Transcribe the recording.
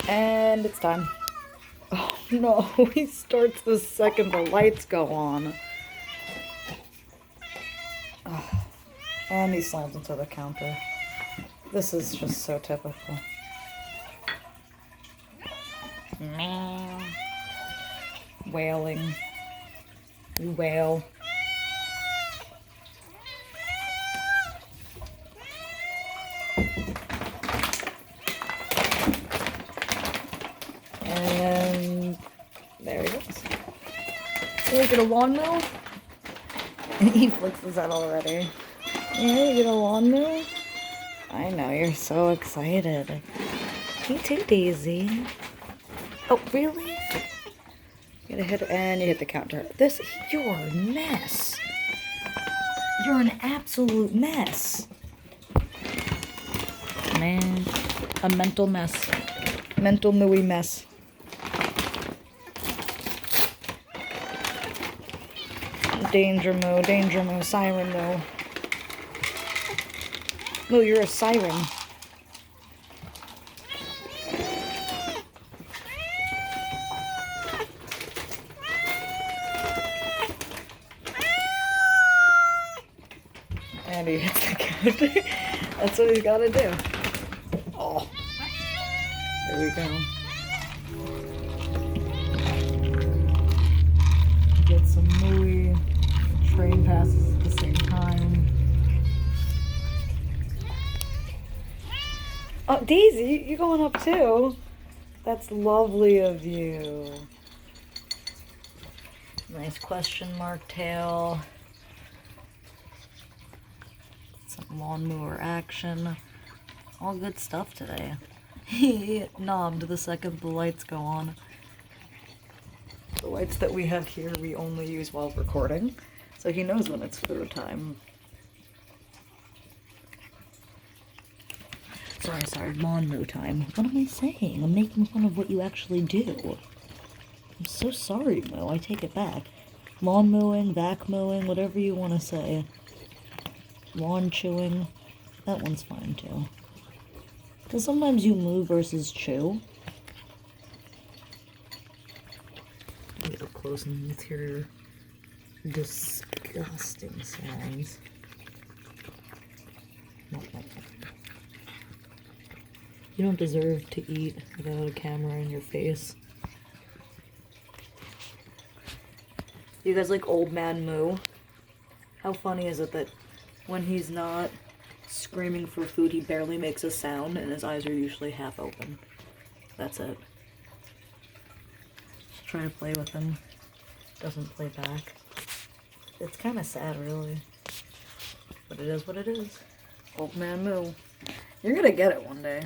And it's time. Oh no, he starts the second the lights go on. Oh, and he slams into the counter. This is just so typical. Meow. Wailing. You wail. And there he goes. You get a lawnmower? He flicks his head already. Yeah, you get a lawnmower? I know, you're so excited. Me too, Daisy. Oh, really? You gotta hit, and you hit the counter. You're a mess. You're an absolute mess. Man, a mental mess. Mental mooey mess. Danger Moo, siren Moo. Moo, you're a siren. And he hits the counter. That's what he's gotta do. Oh. There we go. Get some mooey. Train passes at the same time. Oh, Daisy, you going up too? That's lovely of you. Nice question mark tail. Some lawnmower action. All good stuff today. He knobbed the second the lights go on. The lights that we have here we only use while recording, so he knows when it's food time. Sorry, lawnmower time. What am I saying? I'm making fun of what you actually do. I'm so sorry, Mo. I take it back. Lawn mowing, vac mowing, whatever you want to say. Lawn chewing. That one's fine, too. Because sometimes you moo versus chew. Get up close and let's hear your disgusting sounds. You don't deserve to eat without a camera in your face. You guys like Old Man Moo? How funny is it that when he's not screaming for food, he barely makes a sound and his eyes are usually half open. That's it. Just try to play with him. Doesn't play back. It's kind of sad, really. But it is what it is. Old Man Moo. You're gonna get it one day.